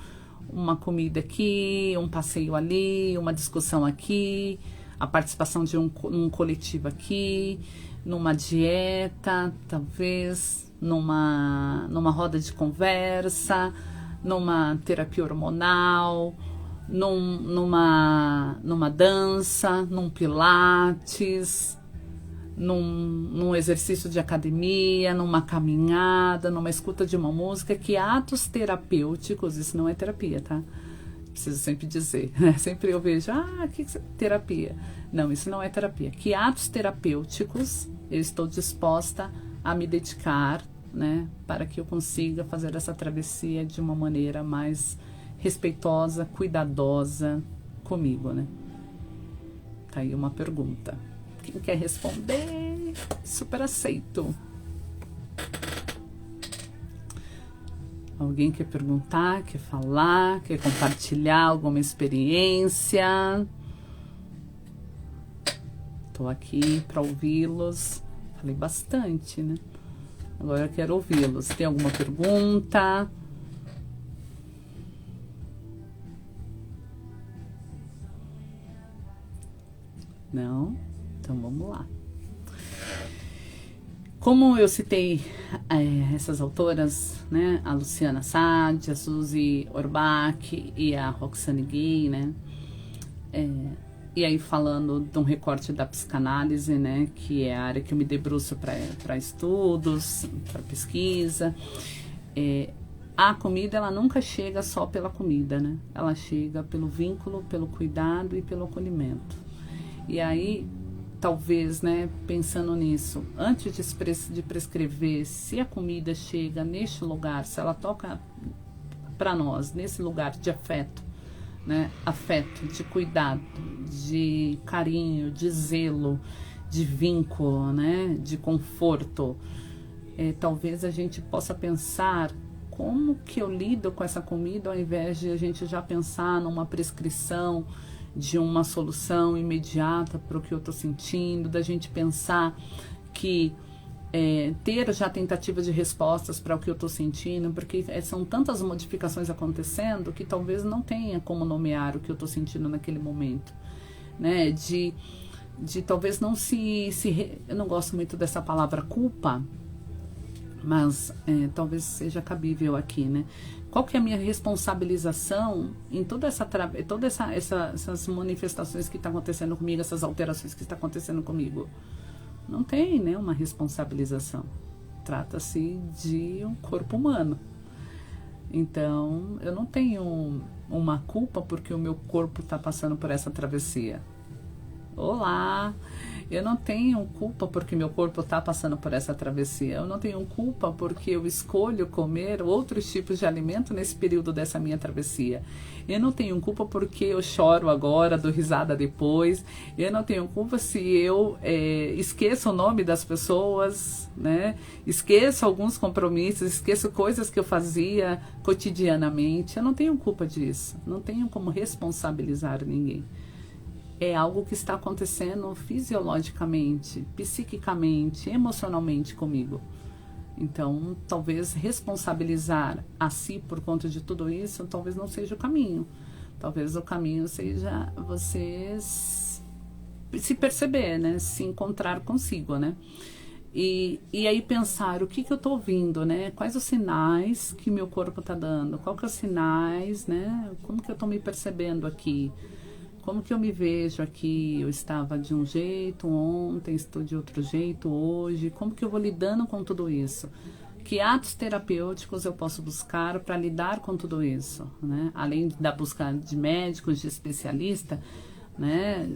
uma comida aqui, um passeio ali, uma discussão aqui, a participação de um coletivo aqui, numa dieta, talvez numa roda de conversa, numa terapia hormonal, numa dança, num pilates, num exercício de academia, numa caminhada, numa escuta de uma música, que atos terapêuticos, isso não é terapia, tá? Preciso sempre dizer, né? Sempre eu vejo, que terapia. Não, isso não é terapia. Que atos terapêuticos eu estou disposta a me dedicar, né? Para que eu consiga fazer essa travessia de uma maneira mais respeitosa, cuidadosa comigo, né? Tá aí uma pergunta. Quem quer responder, super aceito. Alguém quer perguntar, quer falar, quer compartilhar alguma experiência? Tô aqui para ouvi-los. Falei bastante, né? Agora eu quero ouvi-los. Tem alguma pergunta? Não? Então vamos lá. Como eu citei essas autoras, né, a Luciana Sade, a Suzy Orbach e a Roxane Gay, né, e aí falando de um recorte da psicanálise, né, que é a área que eu me debruço para estudos, para pesquisa, a comida, ela nunca chega só pela comida, né, ela chega pelo vínculo, pelo cuidado e pelo acolhimento. E aí, talvez, né, pensando nisso, antes de prescrever, se a comida chega neste lugar, se ela toca para nós, nesse lugar de afeto, né, afeto, de cuidado, de carinho, de zelo, de vínculo, né? De conforto. Talvez a gente possa pensar como que eu lido com essa comida, ao invés de a gente já pensar numa prescrição de uma solução imediata para o que eu estou sentindo, da gente pensar que ter já tentativas de respostas para o que eu estou sentindo, porque são tantas modificações acontecendo que talvez não tenha como nomear o que eu estou sentindo naquele momento, né? De talvez não eu não gosto muito dessa palavra culpa, mas talvez seja cabível aqui, né? Qual que é a minha responsabilização em todas essas manifestações que estão acontecendo comigo, essas alterações que estão acontecendo comigo? Não tem, né, uma responsabilização. Trata-se de um corpo humano. Então, eu não tenho uma culpa porque o meu corpo está passando por essa travessia. Olá! Eu não tenho culpa porque meu corpo está passando por essa travessia. Eu não tenho culpa porque eu escolho comer outros tipos de alimento nesse período dessa minha travessia. Eu não tenho culpa porque eu choro agora, dou risada depois. Eu não tenho culpa se eu esqueço o nome das pessoas, né? Esqueço alguns compromissos, esqueço coisas que eu fazia cotidianamente. Eu não tenho culpa disso. Não tenho como responsabilizar ninguém. É algo que está acontecendo fisiologicamente, psiquicamente, emocionalmente comigo. Então, talvez responsabilizar a si por conta de tudo isso, talvez não seja o caminho. Talvez o caminho seja você se perceber, né? Se encontrar consigo, né? E aí pensar o que eu estou ouvindo, né? Quais os sinais que meu corpo está dando? Quais que os sinais, né? Como que eu estou me percebendo aqui? Como que eu me vejo aqui? Eu estava de um jeito ontem, estou de outro jeito hoje. Como que eu vou lidando com tudo isso? Que atos terapêuticos eu posso buscar para lidar com tudo isso, né? Além da busca de médicos, de especialistas, né?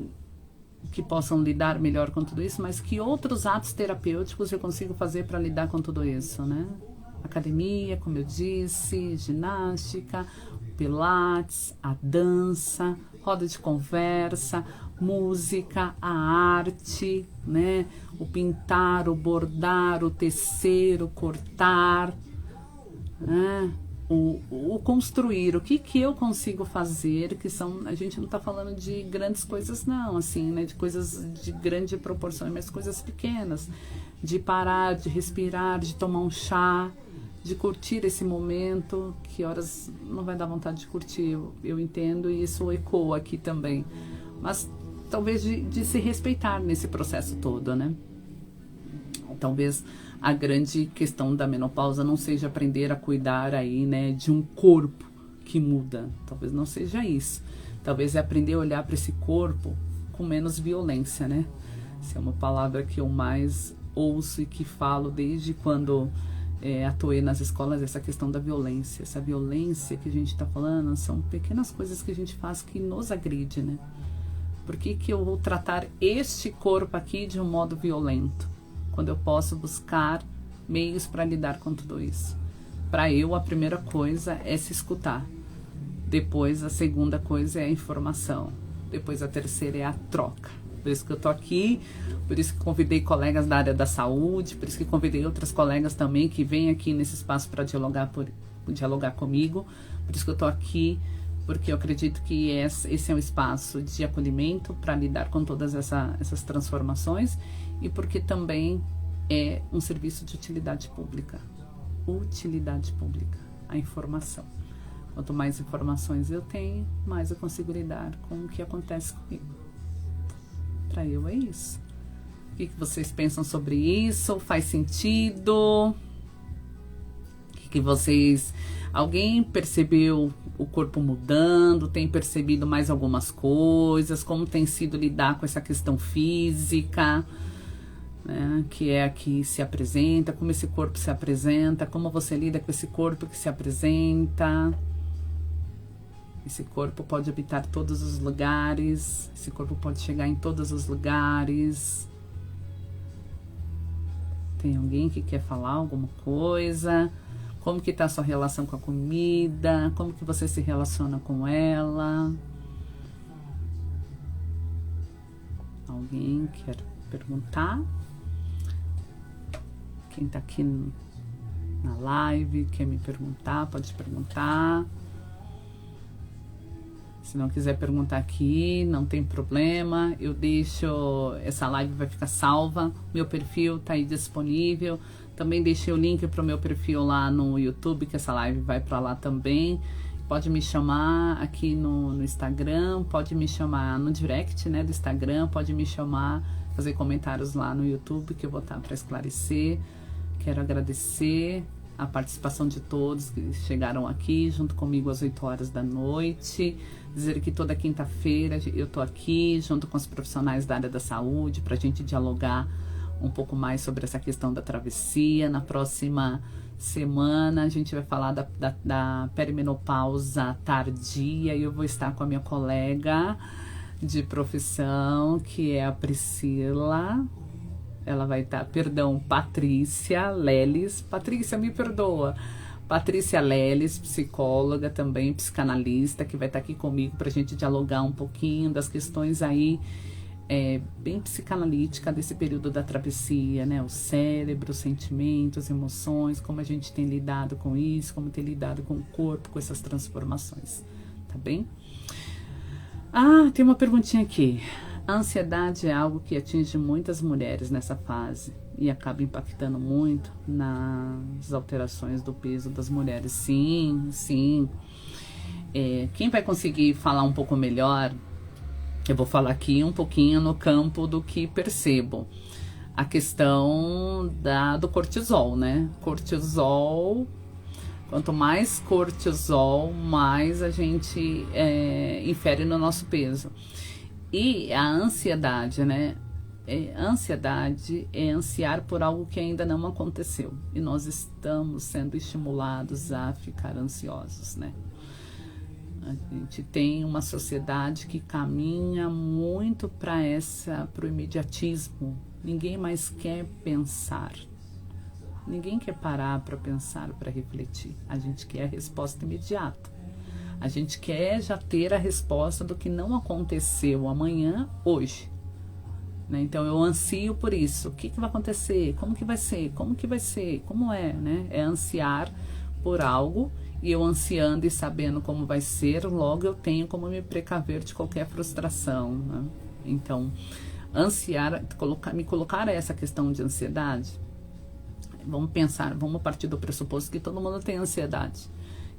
Que possam lidar melhor com tudo isso, mas que outros atos terapêuticos eu consigo fazer para lidar com tudo isso, né? Academia, como eu disse, ginástica, pilates, a dança, roda de conversa, música, a arte, né? O pintar, o bordar, o tecer, o cortar, né? O construir, o que eu consigo fazer, que são, a gente não está falando de grandes coisas não, assim, né, de coisas de grande proporção, mas coisas pequenas, de parar, de respirar, de tomar um chá, de curtir esse momento, que horas não vai dar vontade de curtir, eu entendo, e isso ecoa aqui também, mas talvez de se respeitar nesse processo todo, né? Talvez a grande questão da menopausa não seja aprender a cuidar aí, né, de um corpo que muda. Talvez não seja isso. Talvez é aprender a olhar para esse corpo com menos violência, né? Essa é uma palavra que eu mais ouço e que falo desde quando atuei nas escolas, essa questão da violência. Essa violência que a gente está falando são pequenas coisas que a gente faz que nos agride, né? Por que eu vou tratar este corpo aqui de um modo violento? Quando eu posso buscar meios para lidar com tudo isso. Para eu, a primeira coisa é se escutar. Depois, a segunda coisa é a informação. Depois, a terceira é a troca. Por isso que eu tô aqui, por isso que convidei colegas da área da saúde, por isso que convidei outras colegas também que vêm aqui nesse espaço para dialogar comigo. Por isso que eu tô aqui, porque eu acredito que esse é um espaço de acolhimento para lidar com todas essas transformações, e porque também é um serviço de utilidade pública. Utilidade pública, a informação. Quanto mais informações eu tenho, mais eu consigo lidar com o que acontece comigo. Para eu é isso. O que vocês pensam sobre isso? Faz sentido? O que vocês... Alguém percebeu o corpo mudando? Tem percebido mais algumas coisas? Como tem sido lidar com essa questão física? Né, que é a que se apresenta, como esse corpo se apresenta, como você lida com esse corpo que se apresenta. Esse corpo pode habitar todos os lugares, esse corpo pode chegar em todos os lugares. Tem alguém que quer falar alguma coisa? Como que está a sua relação com a comida? Como que você se relaciona com ela? Alguém quer perguntar. Quem tá aqui na live, quer me perguntar, pode perguntar. Se não quiser perguntar aqui, não tem problema. Eu deixo, essa live vai ficar salva. Meu perfil tá aí disponível. Também deixei o link pro meu perfil lá no YouTube, que essa live vai para lá também. Pode me chamar aqui no Instagram, pode me chamar no direct, né, do Instagram, pode me chamar, fazer comentários lá no YouTube, que eu vou estar para esclarecer. Quero agradecer a participação de todos que chegaram aqui junto comigo às 8 horas da noite. Dizer que toda quinta-feira eu tô aqui junto com os profissionais da área da saúde para a gente dialogar um pouco mais sobre essa questão da travessia. Na próxima semana a gente vai falar da perimenopausa tardia e eu vou estar com a minha colega de profissão, que é a Priscila. Ela vai estar, Patrícia Leles. Patrícia, me perdoa. Patrícia Leles, psicóloga também, psicanalista, que vai estar aqui comigo para a gente dialogar um pouquinho das questões aí bem psicanalítica desse período da travessia, né? O cérebro, os sentimentos, emoções, como a gente tem lidado com isso, como tem lidado com o corpo, com essas transformações, tá bem? Tem uma perguntinha aqui. A ansiedade é algo que atinge muitas mulheres nessa fase e acaba impactando muito nas alterações do peso das mulheres. Sim, sim. Quem vai conseguir falar um pouco melhor, eu vou falar aqui um pouquinho no campo do que percebo. A questão do cortisol, né? Cortisol, quanto mais cortisol, mais a gente infere no nosso peso. E a ansiedade, né? Ansiedade é ansiar por algo que ainda não aconteceu. E nós estamos sendo estimulados a ficar ansiosos, né? A gente tem uma sociedade que caminha muito para o imediatismo. Ninguém mais quer pensar. Ninguém quer parar para pensar, para refletir. A gente quer a resposta imediata. A gente quer já ter a resposta do que não aconteceu amanhã, hoje. Né? Então eu ansio por isso. O que vai acontecer? Como que vai ser? Como que vai ser? Como é? Né? É ansiar por algo. E eu ansiando e sabendo como vai ser, logo eu tenho como me precaver de qualquer frustração. Né? Então, ansiar, me colocar essa questão de ansiedade, vamos partir do pressuposto que todo mundo tem ansiedade.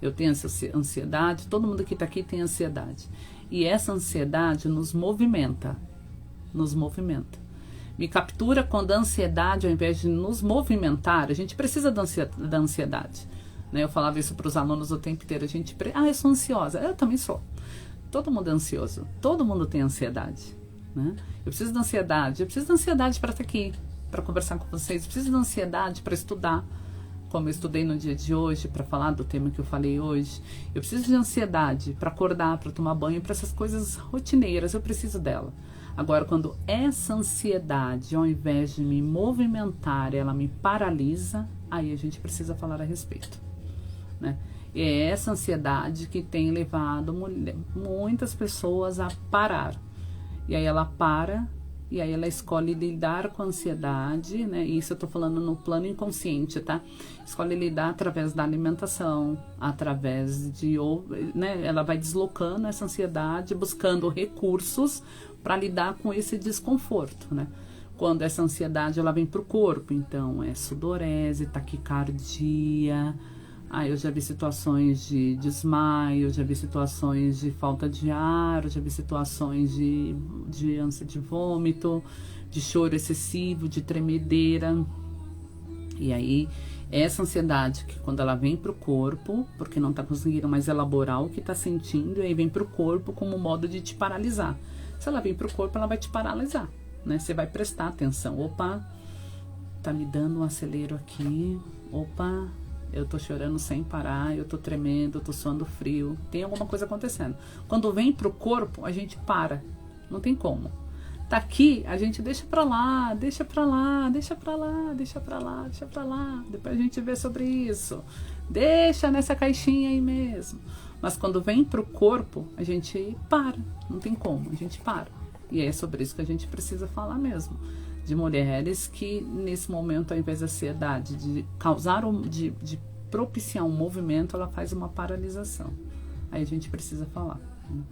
Eu tenho essa ansiedade, todo mundo que está aqui tem ansiedade. E essa ansiedade nos movimenta. Me captura quando a ansiedade, ao invés de nos movimentar, a gente precisa da ansiedade. Né? Eu falava isso para os alunos o tempo inteiro. Eu sou ansiosa. Eu também sou. Todo mundo é ansioso. Todo mundo tem ansiedade. Né? Eu preciso da ansiedade. Eu preciso da ansiedade para estar aqui, para conversar com vocês. Eu preciso da ansiedade para estudar, como eu estudei no dia de hoje, para falar do tema que eu falei hoje. Eu preciso de ansiedade para acordar, para tomar banho, para essas coisas rotineiras. Eu preciso dela. Agora, quando essa ansiedade, ao invés de me movimentar, ela me paralisa, aí a gente precisa falar a respeito. Né? E é essa ansiedade que tem levado muitas pessoas a parar. E aí ela para, e aí ela escolhe lidar com a ansiedade, né? Isso eu tô falando no plano inconsciente, tá? Escolhe lidar através da alimentação, através de, né? Ela vai deslocando essa ansiedade, buscando recursos para lidar com esse desconforto, né? Quando essa ansiedade ela vem pro corpo, então é sudorese, taquicardia. Eu já vi situações de desmaio, já vi situações de falta de ar, já vi situações de ânsia de vômito, de choro excessivo, de tremedeira. E aí, essa ansiedade que quando ela vem pro corpo, porque não tá conseguindo mais elaborar o que tá sentindo, e aí vem pro corpo como modo de te paralisar. Se ela vem pro corpo, ela vai te paralisar, né? Você vai prestar atenção. Opa, tá me dando um acelero aqui. Opa, eu tô chorando sem parar, eu tô tremendo, eu tô suando frio. Tem alguma coisa acontecendo. Quando vem pro corpo, a gente para. Não tem como. Tá aqui, a gente deixa pra lá, deixa pra lá, deixa pra lá, deixa pra lá, deixa pra lá. Depois a gente vê sobre isso. Deixa nessa caixinha aí mesmo. Mas quando vem pro corpo, a gente para. Não tem como, a gente para. E é sobre isso que a gente precisa falar mesmo. de mulheres que nesse momento, ao invés da ansiedade de causar, de propiciar um movimento, ela faz uma paralisação. Aí a gente precisa falar, né?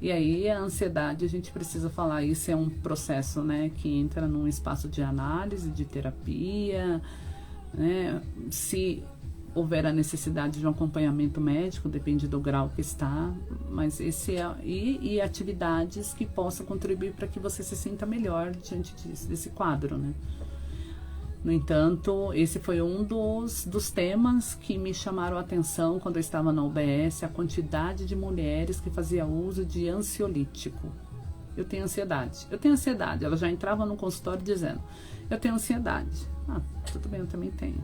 E aí a ansiedade, a gente precisa falar, isso é um processo, né, que entra num espaço de análise, de terapia, né? Se houver a necessidade de um acompanhamento médico, depende do grau que está, mas esse é, e atividades que possam contribuir para que você se sinta melhor diante desse quadro, né? No entanto, esse foi um dos temas que me chamaram a atenção quando eu estava na UBS, a quantidade de mulheres que faziam uso de ansiolítico. Eu tenho ansiedade. Ela já entrava no consultório dizendo, eu tenho ansiedade. Ah, tudo bem, eu também tenho.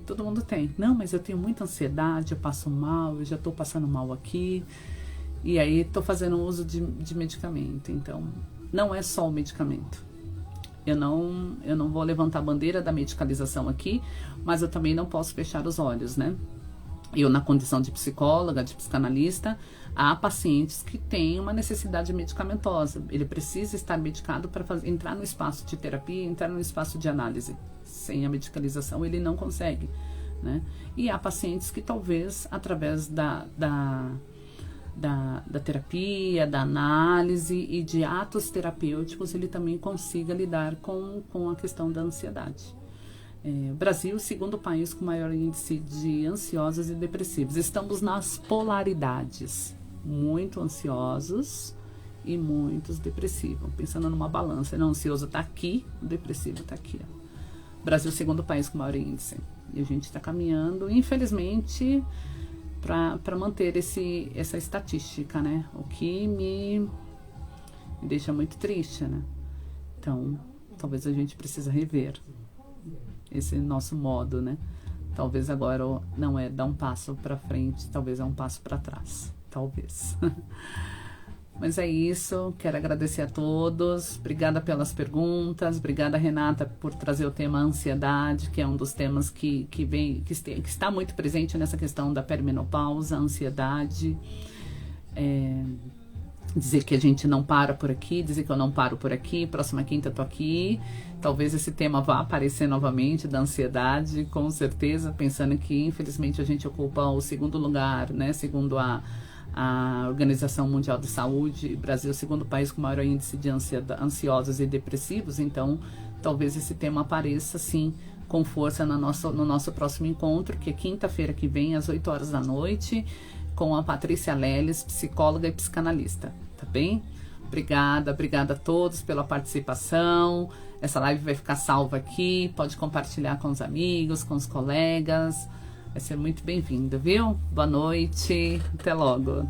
Todo mundo tem. Não, mas eu tenho muita ansiedade, eu passo mal, eu já estou passando mal aqui. E aí estou fazendo uso de medicamento. Então, não é só o medicamento. Eu não vou levantar a bandeira da medicalização aqui, mas eu também não posso fechar os olhos, né? Eu, na condição de psicóloga, de psicanalista, há pacientes que têm uma necessidade medicamentosa. Ele precisa estar medicado para entrar no espaço de terapia, entrar no espaço de análise. Sem a medicalização, ele não consegue, né? E há pacientes que talvez, através da terapia, da análise e de atos terapêuticos, ele também consiga lidar com a questão da ansiedade. Brasil, segundo país com maior índice de ansiosos e depressivos. Estamos nas polaridades, muito ansiosos e muitos depressivos. Pensando numa balança, o ansioso está aqui, o depressivo está aqui, ó. Brasil, segundo país com maior índice. E a gente está caminhando, infelizmente, para manter essa estatística, né? O que me deixa muito triste, né? Então, talvez a gente precise rever esse nosso modo, né? Talvez agora não é dar um passo para frente, talvez é um passo para trás, talvez. Mas é isso, quero agradecer a todos, obrigada pelas perguntas, obrigada, Renata, por trazer o tema ansiedade, que é um dos temas que está muito presente nessa questão da perimenopausa, ansiedade, dizer que a gente não para por aqui, dizer que eu não paro por aqui, próxima quinta eu tô aqui, talvez esse tema vá aparecer novamente, da ansiedade, com certeza, pensando que infelizmente a gente ocupa o segundo lugar, né, segundo a Organização Mundial de Saúde, Brasil, o segundo país com maior índice de ansiosos e depressivos, então talvez esse tema apareça sim com força no nosso próximo encontro, que é quinta-feira que vem, às 8 horas da noite, com a Patrícia Leles, psicóloga e psicanalista, tá bem? Obrigada a todos pela participação. Essa live vai ficar salva aqui, pode compartilhar com os amigos, com os colegas. Vai ser muito bem-vindo, viu? Boa noite, até logo.